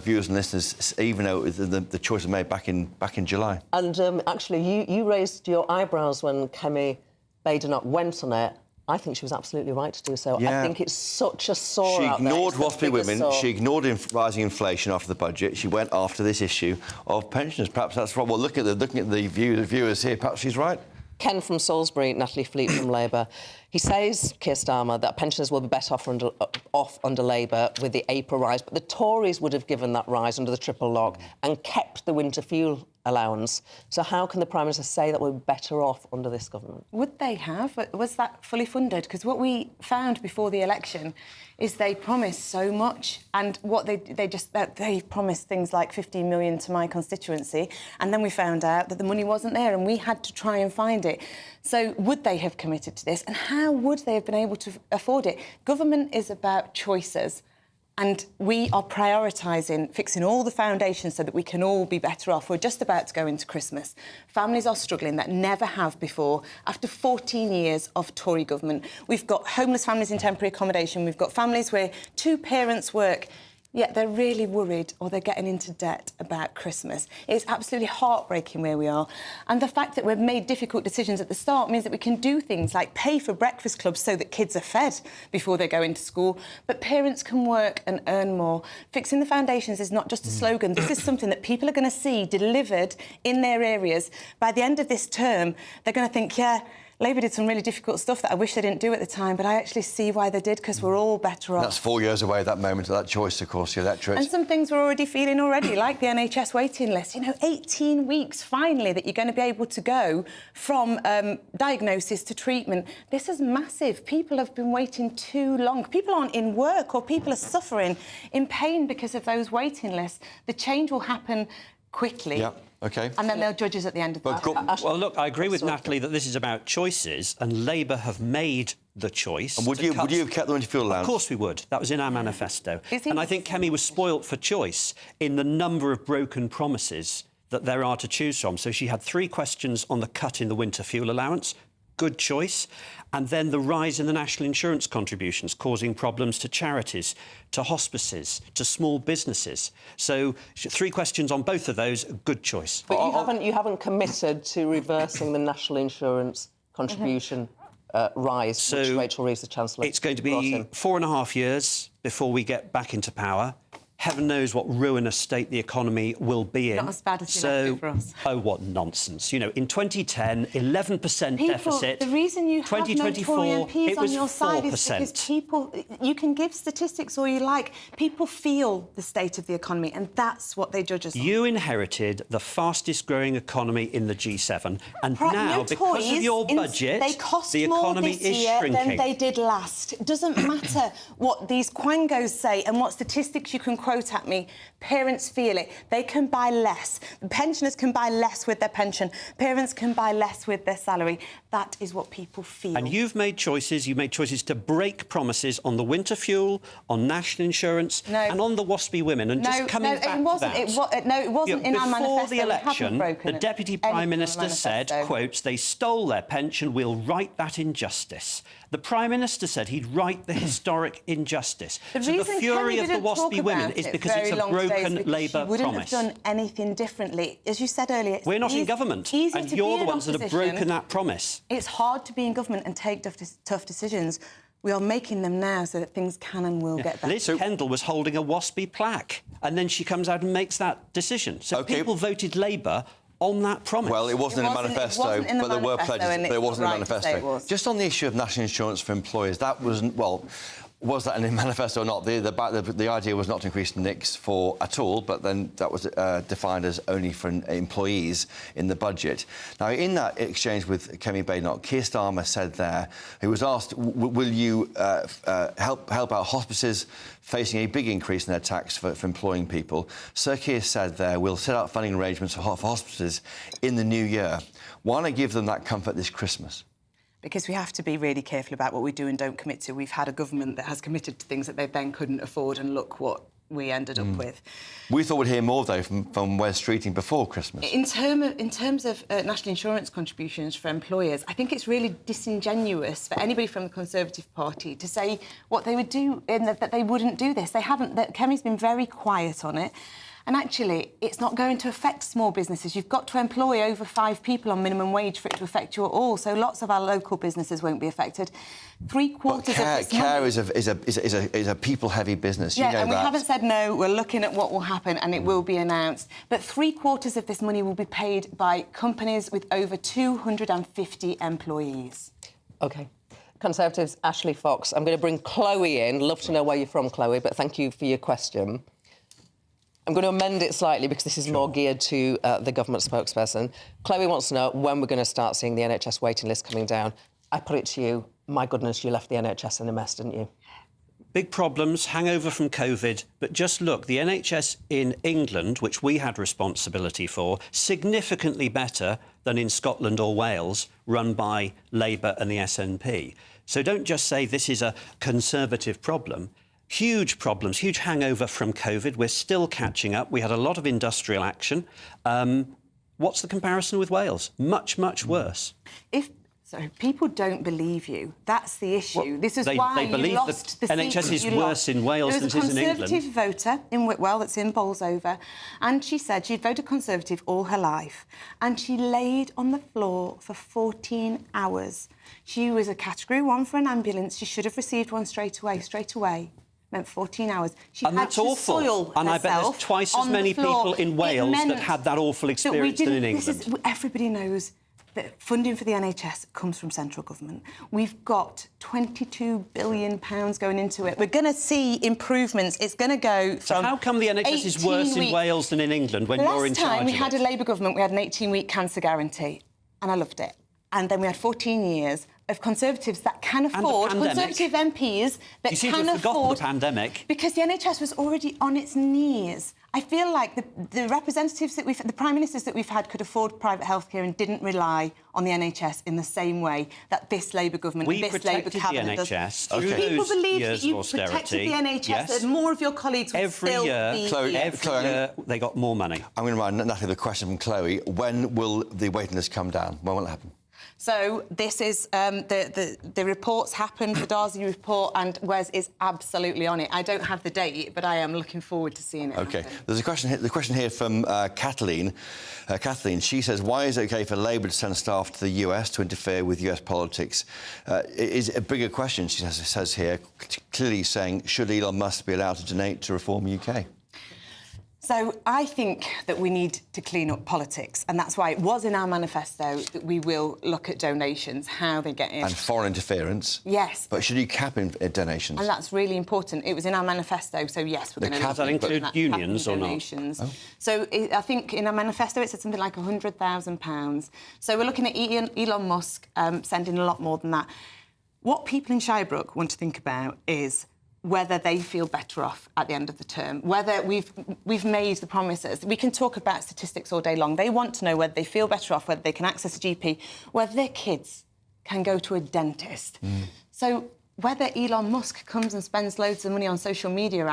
viewers and listeners, even though the choice was made back in July. And actually, you raised your eyebrows when Kemi Badenoch went on it. I think she was absolutely right to do so. Yeah. I think it's such a sore She out there. ignored It's the WASPy biggest women. sore. She ignored rising inflation after the budget. She went after this issue of pensioners. Perhaps that's right. Well, looking at the viewers here, perhaps she's right. Ken from Salisbury, Natalie Fleet from Labour. He says, Keir Starmer, that pensioners will be better off under Labour with the April rise, but the Tories would have given that rise under the triple lock and kept the winter fuel allowance. So how can the Prime Minister say that we're better off under this government? Would they have? Was that fully funded? Because what we found before the election is they promised so much, and what they promised things like 15 million to my constituency, and then we found out that the money wasn't there, and we had to try and find it. So would they have committed to this, and how would they have been able to afford it? Government is about choices. And we are prioritising fixing all the foundations so that we can all be better off. We're just about to go into Christmas. Families are struggling that never have before after 14 years of Tory government. We've got homeless families in temporary accommodation. We've got families where two parents work, yet they're really worried or they're getting into debt about Christmas. It's absolutely heartbreaking where we are. And the fact that we've made difficult decisions at the start means that we can do things like pay for breakfast clubs so that kids are fed before they go into school, but parents can work and earn more. Fixing the foundations is not just a slogan. This is something that people are going to see delivered in their areas. By the end of this term, they're going to think, yeah, Labour did some really difficult stuff that I wish they didn't do at the time, but I actually see why they did, because we're all better off. That's 4 years away, that moment of that choice, of course, the electorate. And some things we're already feeling already, like the NHS waiting list. You know, 18 weeks, finally, that you're going to be able to go from diagnosis to treatment. This is massive. People have been waiting too long. People aren't in work, or people are suffering in pain because of those waiting lists. The change will happen quickly. Yeah. OK. And then they'll judge us at the end of that. Well, look, I agree with Natalie that this is about choices, and Labour have made the choice. And would you have kept the winter fuel allowance? Of course we would. That was in our manifesto. And I think Kemi was spoilt for choice in the number of broken promises that there are to choose from. So she had 3 questions on the cut in the winter fuel allowance. Good choice. And then the rise in the national insurance contributions, causing problems to charities, to hospices, to small businesses. So 3 questions on both of those, good choice. But you haven't committed to reversing the national insurance contribution rise, which Rachel Reeves, the Chancellor, It's going to be 4.5 years before we get back into power. Heaven knows what ruinous state the economy will be in. Not as bad as you left it for us. Oh, what nonsense. You know, in 2010, 11% deficit. The reason you have no 2024, Tory MPs it on was your side is 4%. because people... You can give statistics all you like. People feel the state of the economy, and that's what they judge us on. You inherited the fastest-growing economy in the G7, and now, no because of toys, your budget, they cost the more economy this is year shrinking. than they did last. It doesn't matter what these quangos say and what statistics you can quote at me. Parents feel it. They can buy less. The pensioners can buy less with their pension. Parents can buy less with their salary. That is what people feel. And you've made choices. You've made choices to break promises on the winter fuel, on national insurance, and on the WASPy women. And just coming back to that... it wasn't in our manifesto. Before the election, the Deputy Prime Minister said, quote, they stole their pension, we'll right that injustice. The Prime Minister said he'd right the historic injustice. The so the reason fury Kemi of the didn't talk WASPy women about is it because very it's a long today broken because Labour she wouldn't promise. have done anything differently. As you said earlier, it's We're not in government, and you're the ones that have broken that promise. It's hard to be in government and take tough decisions. We are making them now so that things can and will get better. Liz Kendall was holding a WASPy plaque, and then she comes out and makes that decision. So people voted Labour on that promise. Well, it wasn't in the manifesto, but there were pledges. But it wasn't in the manifesto. Just on the issue of national insurance for employers, that wasn't, well, was that in the manifesto or not? The idea was not to increase NICs for at all, but then that was defined as only for employees in the budget. Now, in that exchange with Kemi Badenoch, Keir Starmer said there, he was asked, will you help out hospices facing a big increase in their tax for employing people? Sir Keir said there, we'll set out funding arrangements for hospices in the new year. Why not give them that comfort this Christmas? Because we have to be really careful about what we do and don't commit to. We've had a government that has committed to things that they then couldn't afford, and look what we ended up with. We thought we'd hear more, though, from Wes Streeting before Christmas. In terms of national insurance contributions for employers, I think it's really disingenuous for anybody from the Conservative Party to say what they would do, that they wouldn't do this. They haven't. Kemi's been very quiet on it. And actually, it's not going to affect small businesses. You've got to employ over 5 people on minimum wage for it to affect you at all. So lots of our local businesses won't be affected. 3/4 of this Care is a people-heavy business. Yeah, you know and that. we haven't said no. We're looking at what will happen, and it will be announced. But 3/4 of this money will be paid by companies with over 250 employees. OK. Conservatives, Ashley Fox. I'm going to bring Chloe in. Love to know where you're from, Chloe, but thank you for your question. I'm going to amend it slightly because this is more geared to the government spokesperson. Chloe wants to know when we're going to start seeing the NHS waiting list coming down. I put it to you, my goodness, you left the NHS in a mess, didn't you? Big problems, hangover from COVID, but just look, the NHS in England, which we had responsibility for, significantly better than in Scotland or Wales, run by Labour and the SNP. So don't just say this is a Conservative problem. Huge problems, huge hangover from COVID. We're still catching up. We had a lot of industrial action. What's the comparison with Wales? Much, much worse. So people don't believe you. That's the issue. Well, this is why you lost the seat. NHS is worse in Wales than it is in England. There was a Conservative voter in Whitwell that's in Bolsover, and she said she'd voted Conservative all her life, and she laid on the floor for 14 hours. She was a Category 1 for an ambulance. She should have received one straight away. Meant 14 hours. She and had that's to awful. Soil and I bet there's twice as many people in Wales that had that awful experience than in England. Everybody knows the funding for the NHS comes from central government. We've got £22 billion going into it. We're going to see improvements. It's going to go from... So how come the NHS is worse in Wales than in England when you're in charge of it? Last time we had a Labour government, we had an 18-week cancer guarantee, and I loved it. And then we had 14 years of Conservatives that can afford... Conservative MPs that can afford... You seem to have forgotten the pandemic. Because the NHS was already on its knees. I feel like the representatives that the Prime Ministers that we've had could afford private healthcare and didn't rely on the NHS in the same way that this Labour government and this Labour cabinet does. We protected the NHS through People believe years that you of austerity. protected the NHS, Yes. that more of your colleagues would still be... Chloe, Every year they got more money. I'm going to remind Natalie the question from Chloe. When will the waiting list come down? When will it happen? So this is the reports happened, the Darcy report, and Wes is absolutely on it. I don't have the date, but I am looking forward to seeing it. OK. There's a question here, the question here from Kathleen. Kathleen, she says, why is it OK for Labour to send staff to the US to interfere with US politics? It is a bigger question, she says here, clearly saying, should Elon Musk be allowed to donate to Reform UK? So I think that we need to clean up politics, and that's why it was in our manifesto that we will look at donations, how they get in. And foreign interference. Yes. But should you cap in donations? And that's really important. It was in our manifesto, so yes, we're going to... Does that include unions or not? Oh. So I think in our manifesto it said something like £100,000. So we're looking at Elon Musk sending a lot more than that. What people in Shirebrook want to think about is whether they feel better off at the end of the term, whether we've made the promises. We can talk about statistics all day long. They want to know whether they feel better off, whether they can access a GP, whether their kids can go to a dentist. So whether Elon Musk comes and spends loads of money on social media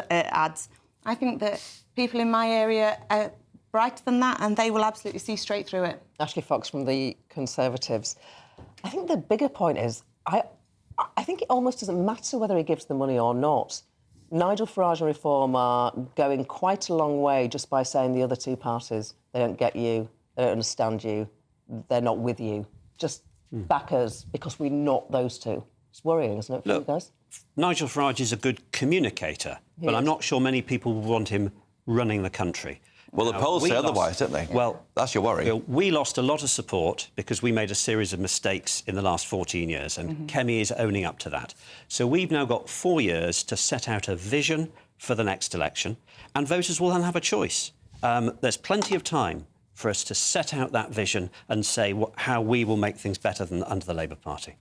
ads, I think that people in my area are brighter than that, and they will absolutely see straight through it. Ashley Fox from the Conservatives. I think the bigger point is, I think it almost doesn't matter whether he gives the money or not. Nigel Farage and Reform are going quite a long way just by saying the other two parties, they don't get you, they don't understand you, they're not with you. Just back us, because we're not those two. It's worrying, isn't it, for you guys? Nigel Farage is a good communicator, but I'm not sure many people would want him running the country. Well, the polls say otherwise, don't they? Well, that's your worry. We lost a lot of support because we made a series of mistakes in the last 14 years, and Kemi is owning up to that. So we've now got 4 years to set out a vision for the next election, and voters will then have a choice. There's plenty of time for us to set out that vision and say how we will make things better than under the Labour Party.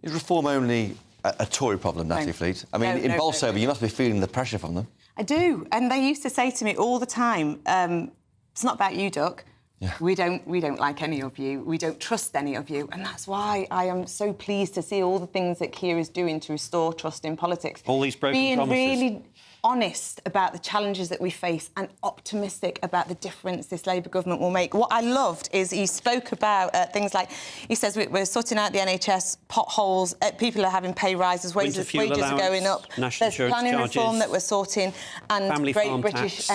Is Reform only a Tory problem, Natalie Fleet? I mean, in Bolsover, you must be feeling the pressure from them. I do, and they used to say to me all the time, it's not about you, Duck. Yeah. We don't like any of you. We don't trust any of you. And that's why I am so pleased to see all the things that Keir is doing to restore trust in politics. All these broken promises. Being really honest about the challenges that we face and optimistic about the difference this Labour government will make. What I loved is he spoke about things like, he says we're sorting out the NHS, potholes, people are having pay rises, wages are going up. There's planning reform that we're sorting, and Great British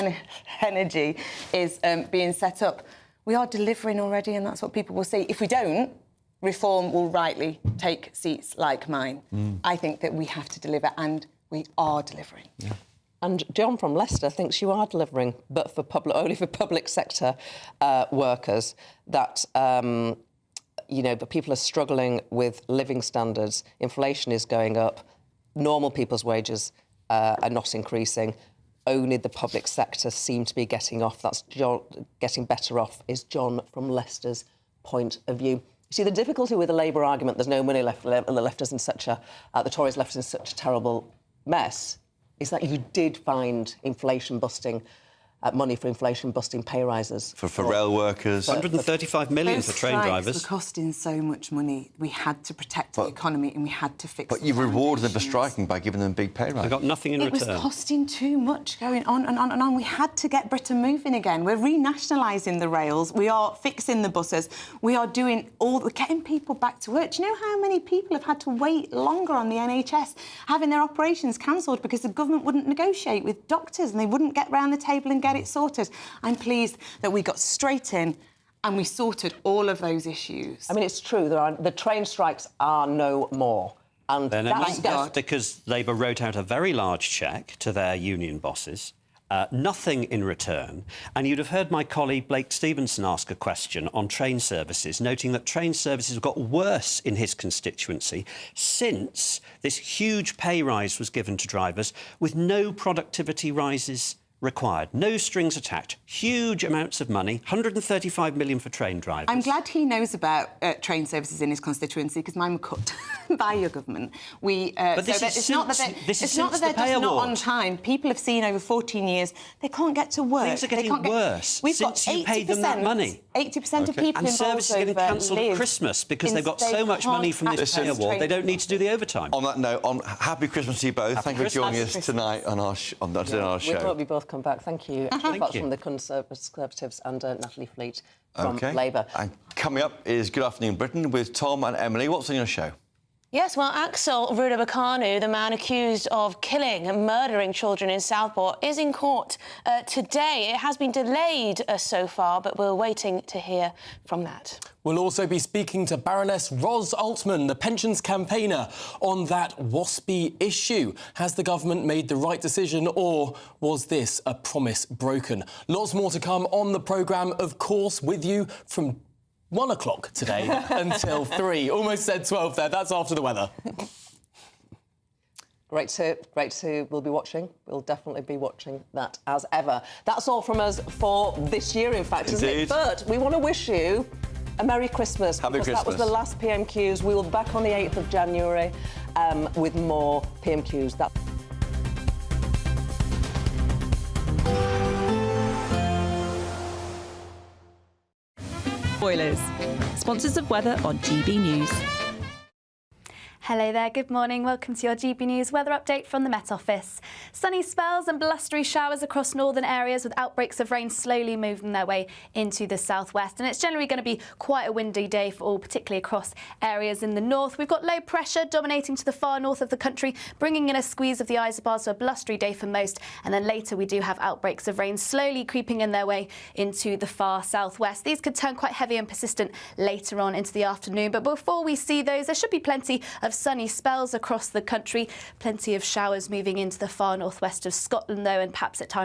Energy is being set up. We are delivering already, and that's what people will see. If we don't, Reform will rightly take seats like mine. I think that we have to deliver, and we are delivering. Yeah. And John from Leicester thinks you are delivering, but for only for public sector workers, that, but people are struggling with living standards, inflation is going up, normal people's wages are not increasing, only the public sector seem to be getting off. That's getting better off, is John from Leicester's point of view. You see, the difficulty with the Labour argument, there's no money left, the Tories left us in such a terrible mess, is that you did find money for inflation-busting pay rises. For rail workers. 135 million for train drivers. Those strikes were costing so much money. We had to protect the economy and we had to fix. But you rewarded them for striking by giving them big pay rises. They got nothing in return. It was costing too much, going on and on and on. We had to get Britain moving again. We're renationalising the rails. We are fixing the buses. We are doing we're getting people back to work. Do you know how many people have had to wait longer on the NHS, having their operations cancelled because the government wouldn't negotiate with doctors and they wouldn't get round the table and get it sorted? I'm pleased that we got straight in and we sorted all of those issues. I mean, it's true, the train strikes are no more. And that's because Labour wrote out a very large cheque to their union bosses, nothing in return. And you'd have heard my colleague Blake Stevenson ask a question on train services, noting that train services have got worse in his constituency since this huge pay rise was given to drivers with no productivity rises required. No strings attached. Huge amounts of money, 135 million for train drivers. I'm glad he knows about train services in his constituency, because mine were cut by your government. But this is not that they're not on time. People have seen over 14 years they can't get to work. Things are getting worse since you paid them that money. 80% of people and services are getting cancelled at Christmas because they've got so much money from this pay award, they don't need to do the overtime. On that note, happy Christmas to you both. Thank you for joining us tonight on our show. We hope you both come back. Thank you. Apart from the Conservatives and Natalie Fleet from Labour. And coming up is Good Afternoon Britain with Tom and Emily. What's on your show? Yes, well, Axel Rudabakanu, the man accused of killing and murdering children in Southport, is in court today. It has been delayed so far, but we're waiting to hear from that. We'll also be speaking to Baroness Ros Altman, the pensions campaigner, on that WASPy issue. Has the government made the right decision, or was this a promise broken? Lots more to come on the programme, of course, with you from 1 o'clock today until 3. Almost said 12 there. That's after the weather. Great to we'll be watching. We'll definitely be watching that as ever. That's all from us for this year, in fact, isn't it? But we want to wish you a Merry Christmas. Happy Christmas. That was the last PMQs. We will be back on the 8th of January with more PMQs. Spoilers. Sponsors of weather on GB News. Hello there, good morning. Welcome to your GB News weather update from the Met Office. Sunny spells and blustery showers across northern areas with outbreaks of rain slowly moving their way into the southwest. And it's generally going to be quite a windy day for all, particularly across areas in the north. We've got low pressure dominating to the far north of the country, bringing in a squeeze of the isobars, so a blustery day for most. And then later we do have outbreaks of rain slowly creeping in their way into the far southwest. These could turn quite heavy and persistent later on into the afternoon. But before we see those, there should be plenty of sunny spells across the country. Plenty of showers moving into the far northwest of Scotland, though, and perhaps at times